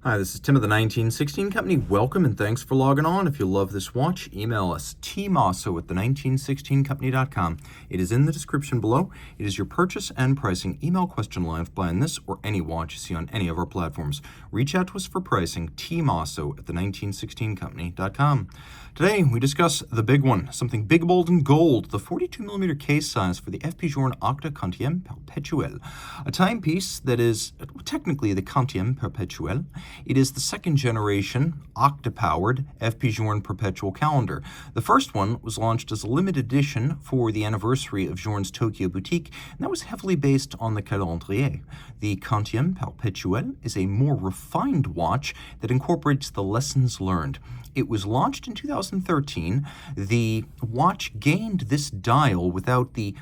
Hi, this is Tim of the 1916 Company. Welcome and thanks for logging on. If you love this watch, email us tmosso@the1916company.com. It is in the description below. It is your purchase and pricing email question line for buying this or any watch you see on any of our platforms. Reach out to us for pricing, tmosso@the1916company.com. Today, we discuss the big one, something big, bold, and gold, the 42mm case size for the FP Journe Quantième Perpétuel, a timepiece that is technically the Quantième Perpétuel. It is the second generation octa-powered FP Journe Perpetual calendar. The first one was launched as a limited edition for the anniversary of Journe's Tokyo boutique, and that was heavily based on the calendrier. The Quantième Perpétuel is a more refined watch that incorporates the lessons learned. It was launched in 2013. The watch gained this dial without the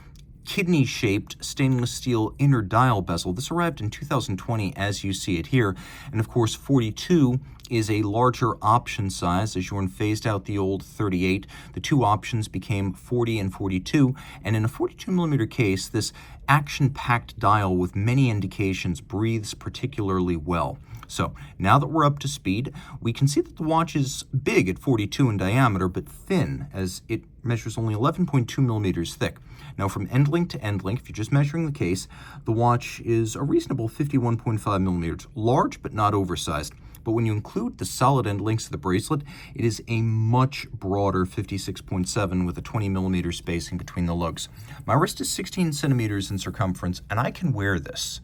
kidney-shaped stainless steel inner dial bezel. This arrived in 2020 as you see it here. And of course, 42 is a larger option size. As Journe phased out the old 38, the two options became 40 and 42. And in a 42mm case, this action-packed dial with many indications breathes particularly well. So now that we're up to speed, we can see that the watch is big at 42 in diameter, but thin as it measures only 11.2 millimeters thick. Now from end link to end link, if you're just measuring the case, the watch is a reasonable 51.5 millimeters, large but not oversized. But when you include the solid end links of the bracelet, it is a much broader 56.7 with a 20 millimeter spacing between the lugs. My wrist is 16 centimeters in circumference, and I can wear this.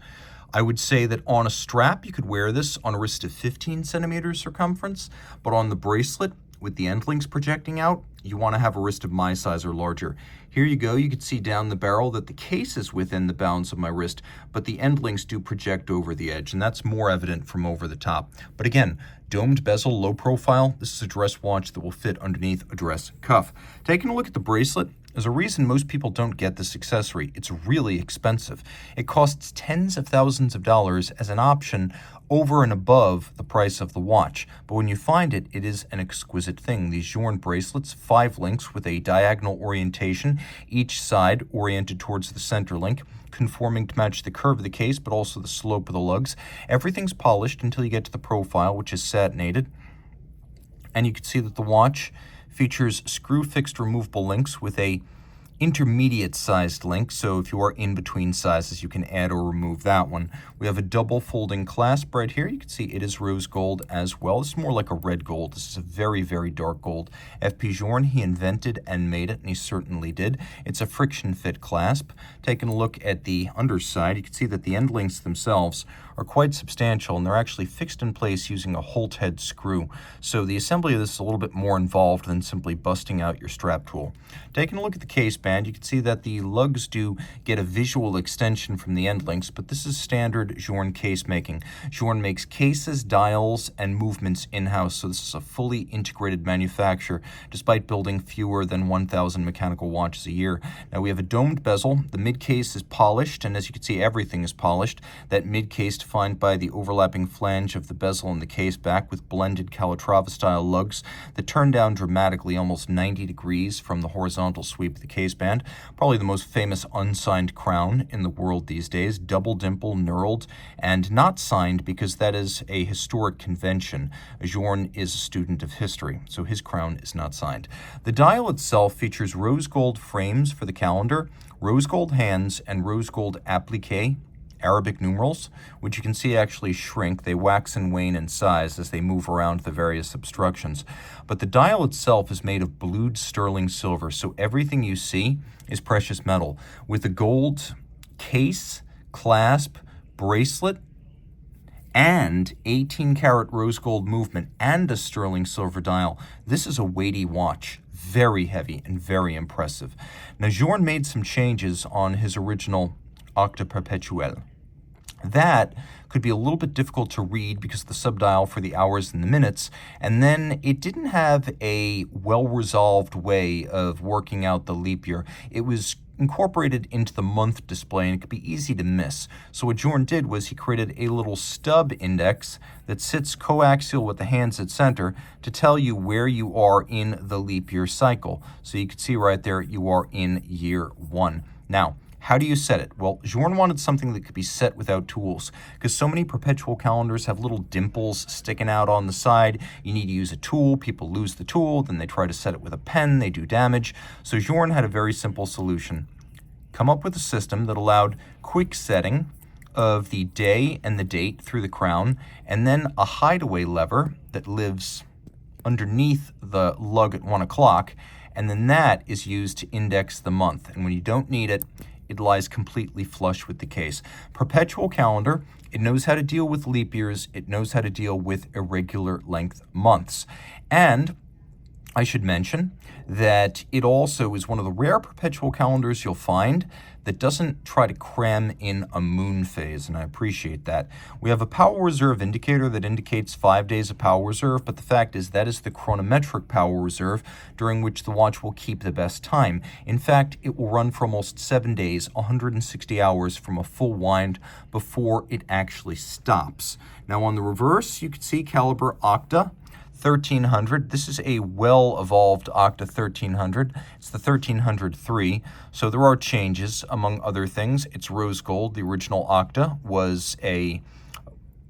I would say that on a strap, you could wear this on a wrist of 15 centimeters circumference, but on the bracelet, with the end links projecting out, you want to have a wrist of my size or larger. Here you go. You can see down the barrel that the case is within the bounds of my wrist, but the end links do project over the edge, and that's more evident from over the top. But again, domed bezel, low profile. This is a dress watch that will fit underneath a dress cuff. Taking a look at the bracelet, there's a reason most people don't get this accessory. It's really expensive. It costs tens of thousands of dollars as an option over and above the price of the watch. But when you find it, it is an exquisite thing. These Journe bracelets, 5 links with a diagonal orientation, each side oriented towards the center link, conforming to match the curve of the case, but also the slope of the lugs. Everything's polished until you get to the profile, which is satinated. And you can see that the watch features screw-fixed removable links with a intermediate-sized link, so if you are in between sizes, you can add or remove that one. We have a double folding clasp right here. You can see it is rose gold as well. It's more like a red gold. This is a very, very dark gold. FP Journe, he invented and made it, and he certainly did. It's a friction fit clasp. Taking a look at the underside, you can see that the end links themselves are quite substantial, and they're actually fixed in place using a Holt head screw. So the assembly of this is a little bit more involved than simply busting out your strap tool. Taking a look at the case band, you can see that the lugs do get a visual extension from the end links, but this is standard Journe case making. Journe makes cases, dials, and movements in-house, so this is a fully integrated manufacturer, despite building fewer than 1,000 mechanical watches a year. Now we have a domed bezel. The mid-case is polished, and as you can see, everything is polished. That mid-case defined by the overlapping flange of the bezel and the case back with blended Calatrava-style lugs that turn down dramatically almost 90 degrees from the horizontal sweep of the case band. Probably the most famous unsigned crown in the world these days, double dimple, knurled, and not signed because that is a historic convention. Journe is a student of history, so his crown is not signed. The dial itself features rose gold frames for the calendar, rose gold hands, and rose gold applique, Arabic numerals, which you can see actually shrink. They wax and wane in size as they move around the various obstructions. But the dial itself is made of blued sterling silver, so everything you see is precious metal. With a gold case, clasp, bracelet, and 18-karat rose gold movement, and a sterling silver dial, this is a weighty watch. Very heavy and very impressive. Now, Journe made some changes on his original Octa Perpetuel. That could be a little bit difficult to read because of the subdial for the hours and the minutes, and then it didn't have a well-resolved way of working out the leap year. It was incorporated into the month display, and it could be easy to miss. So what Journe did was he created a little stub index that sits coaxial with the hands at center to tell you where you are in the leap year cycle. So you can see right there, you are in year 1. Now, How do you set it? Well, Journe wanted something that could be set without tools, because so many perpetual calendars have little dimples sticking out on the side. You need to use a tool. People lose the tool, then they try to set it with a pen. They do damage. So Journe had a very simple solution. Come up with a system that allowed quick setting of the day and the date through the crown, and then a hideaway lever that lives underneath the lug at 1 o'clock, and then that is used to index the month. And when you don't need it, it lies completely flush with the case. Perpetual calendar, it knows how to deal with leap years. It knows how to deal with irregular length months. And I should mention that it also is one of the rare perpetual calendars you'll find that doesn't try to cram in a moon phase, and I appreciate that. We have a power reserve indicator that indicates 5 days of power reserve, but the fact is that is the chronometric power reserve during which the watch will keep the best time. In fact, it will run for almost 7 days, 160 hours from a full wind before it actually stops. Now on the reverse, you can see caliber Octa 1300. This is a well-evolved Octa 1300. It's the 1303. So there are changes, among other things. It's rose gold. The original Octa was a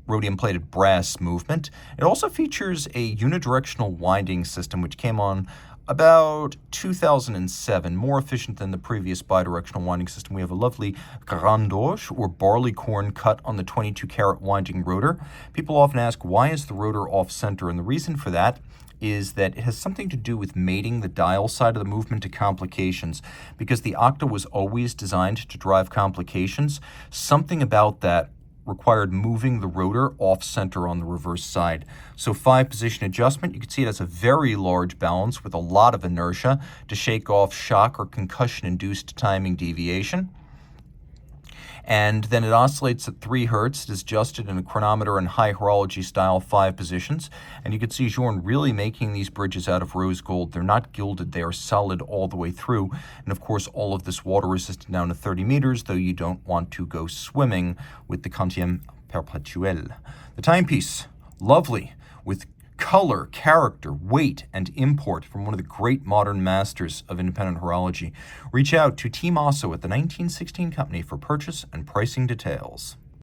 rhodium-plated brass movement. It also features a unidirectional winding system, which came on about 2007, more efficient than the previous bidirectional winding system. We have a lovely grand orge, or barley corn, cut on the 22-karat winding rotor. People often ask, why is the rotor off-center? And the reason for that is that it has something to do with mating the dial side of the movement to complications. Because the Octa was always designed to drive complications, something about that required moving the rotor off-center on the reverse side. So 5-position adjustment, you can see it has a very large balance with a lot of inertia to shake off shock or concussion-induced timing deviation. And then it oscillates at 3 hertz. It is adjusted in a chronometer and high horology style 5 positions. And you can see Journe really making these bridges out of rose gold. They're not gilded. They are solid all the way through. And of course, all of this water resistant down to 30 meters, though you don't want to go swimming with the Quantième Perpétuel. The timepiece, lovely, with color, character, weight, and import from one of the great modern masters of independent horology. Reach out to Team Mosso at the 1916 Company for purchase and pricing details.